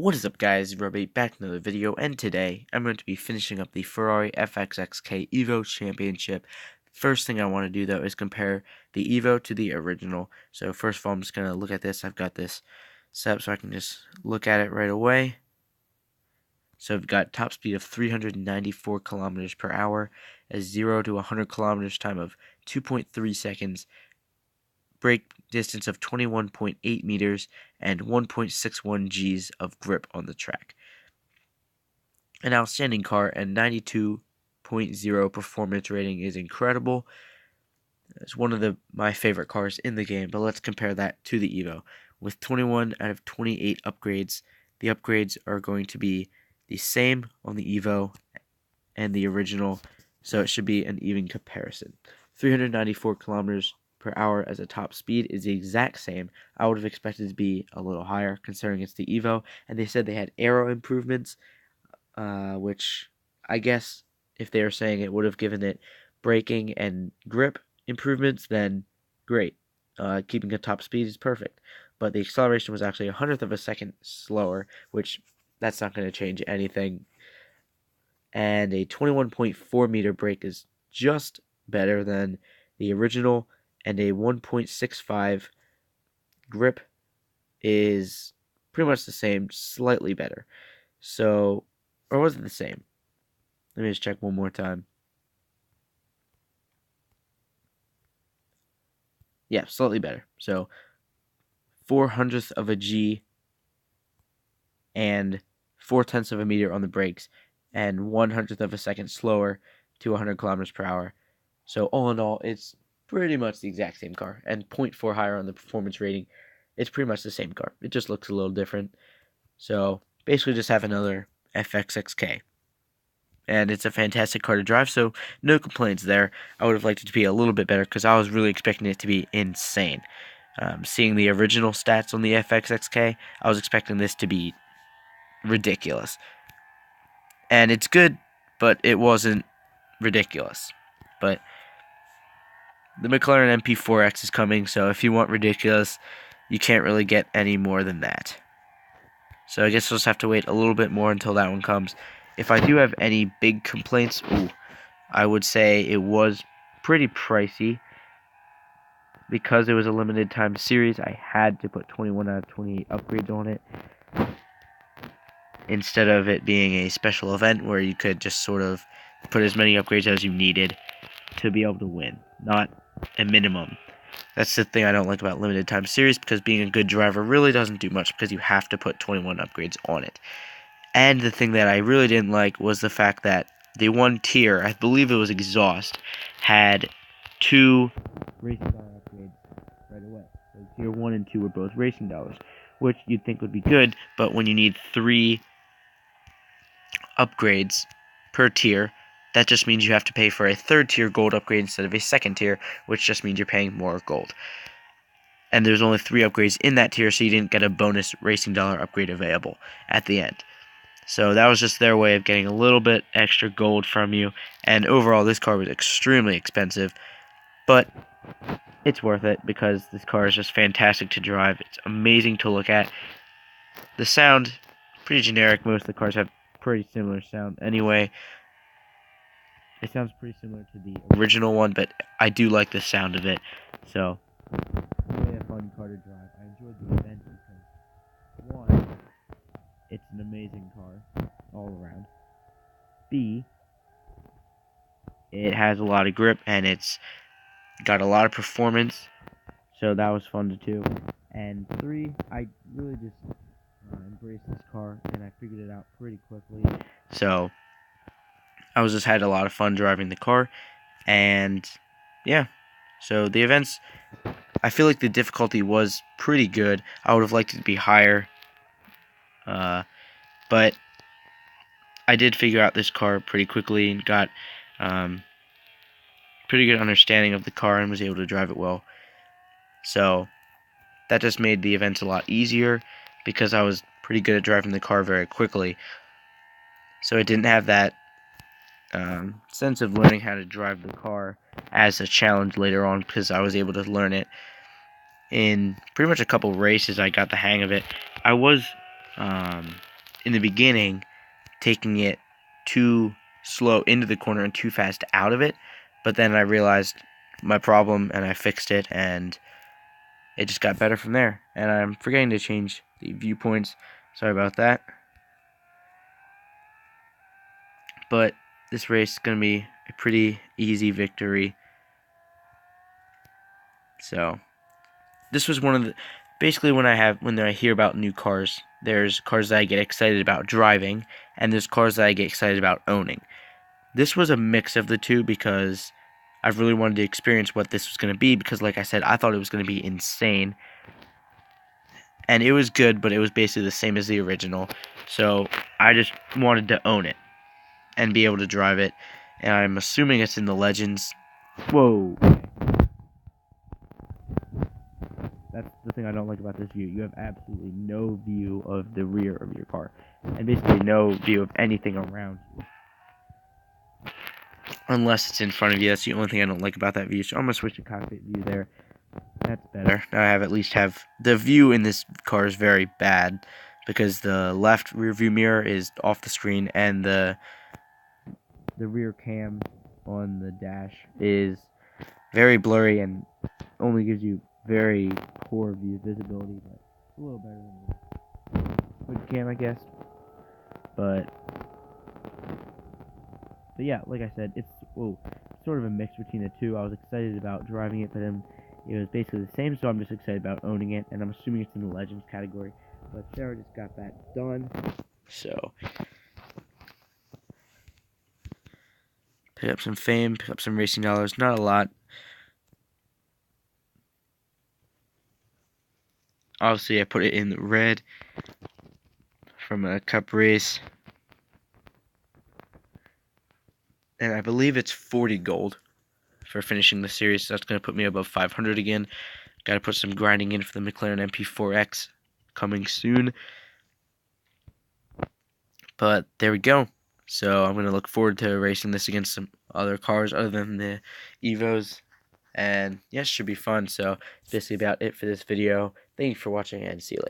What is up, guys? Robbie back in another video, and today I'm going to be finishing up the Ferrari FXX Evo Championship. First thing I want to do though is compare the Evo to the original. So first of all, I'm just going to look at this. I've got this set up so I can just look at it right away. So I've got top speed of 394 kilometers per hour, a 0 to 100 kilometers time of 2.3 seconds, brake distance of 21.8 meters, and 1.61 Gs of grip on the track. An outstanding car, and 92.0 performance rating is incredible. It's one of my favorite cars in the game, but let's compare that to the Evo. With 21 out of 28 upgrades, the upgrades are going to be the same on the Evo and the original, so it should be an even comparison. 394 kilometers per hour as a top speed is the exact same. I would have expected it to be a little higher considering it's the Evo, and they said they had aero improvements, which I guess if they are saying it would have given it braking and grip improvements, then great. Keeping a top speed is perfect. But the acceleration was actually 100th of a second slower, which that's not going to change anything. And a 21.4 meter brake is just better than the original, and a 1.65 grip is pretty much the same, slightly better. So, or was it the same? Let me just check one more time. Yeah, slightly better. So 4/100th of a G and 4/10ths of a meter on the brakes, and 1/100th of a second slower to 100 kilometers per hour. So all in all, it's pretty much the exact same car, and 0.4 higher on the performance rating. It's pretty much the same car. It just looks a little different. So basically just have another FXX. And it's a fantastic car to drive, so no complaints there. I would have liked it to be a little bit better because I was really expecting it to be insane. Seeing the original stats on the FXX, I was expecting this to be ridiculous. And it's good, but it wasn't ridiculous. But the McLaren MP4X is coming, so if you want ridiculous, you can't really get any more than that. So I guess we'll just have to wait a little bit more until that one comes. If I do have any big complaints, I would say it was pretty pricey. Because it was a limited time series, I had to put 21 out of 28 upgrades on it, instead of it being a special event where you could just sort of put as many upgrades as you needed to be able to win, not a minimum. That's the thing I don't like about limited time series, because being a good driver really doesn't do much because you have to put 21 upgrades on it. And the thing that I really didn't like was the fact that the one tier, I believe it was exhaust, had 2 racing dollar upgrades right away. So tier 1 and 2 were both racing dollars, which you'd think would be good, but when you need 3 upgrades per tier, that just means you have to pay for a 3rd tier gold upgrade instead of a 2nd tier, which just means you're paying more gold. And there's only 3 upgrades in that tier, so you didn't get a bonus racing dollar upgrade available at the end. So that was just their way of getting a little bit extra gold from you. And overall, this car was extremely expensive, but it's worth it because this car is just fantastic to drive. It's amazing to look at. The sound, pretty generic. Most of the cars have pretty similar sound anyway. It sounds pretty similar to the original one, but I do like the sound of it. So, really a fun car to drive. I enjoyed the event because, one, it's an amazing car all around. B, it has a lot of grip and it's got a lot of performance, so that was fun to do. And 3, I really just embraced this car and I figured it out pretty quickly. So I just had a lot of fun driving the car, and yeah. So the events, I feel like the difficulty was pretty good. I would have liked it to be higher, but I did figure out this car pretty quickly and got pretty good understanding of the car and was able to drive it well. So that just made the events a lot easier because I was pretty good at driving the car very quickly. So it didn't have that sense of learning how to drive the car as a challenge later on, because I was able to learn it in pretty much a couple races. I got the hang of it. I was in the beginning taking it too slow into the corner and too fast out of it, but then I realized my problem and I fixed it, and it just got better from there. And I'm forgetting to change the viewpoints. Sorry about that. But this race is going to be a pretty easy victory. So this was one of the, basically when I hear about new cars, there's cars that I get excited about driving, and there's cars that I get excited about owning. This was a mix of the two because I really wanted to experience what this was going to be, because like I said, I thought it was going to be insane. And it was good, but it was basically the same as the original. So I just wanted to own it and be able to drive it. And I'm assuming it's in the Legends. Whoa. That's the thing I don't like about this view. You have absolutely no view of the rear of your car. And basically no view of anything around you. Unless it's in front of you. That's the only thing I don't like about that view. So I'm going to switch to cockpit view there. That's better. Now I at least have the view in this car is very bad because the left rear view mirror is off the screen, and the rear cam on the dash is very blurry and only gives you very poor view visibility, but it's a little better than the hood cam, I guess. But yeah, like I said, it's sort of a mix between the two. I was excited about driving it, but then it was basically the same, so I'm just excited about owning it, and I'm assuming it's in the Legends category. But Sarah just got that done, so pick up some fame, pick up some racing dollars, not a lot. Obviously, I put it in red from a cup race, and I believe it's 40 gold for finishing the series. So that's going to put me above 500 again. Got to put some grinding in for the McLaren MP4X coming soon. But there we go. So I'm going to look forward to racing this against some other cars other than the Evos. And yes, should be fun. So that's basically about it for this video. Thank you for watching, and see you later.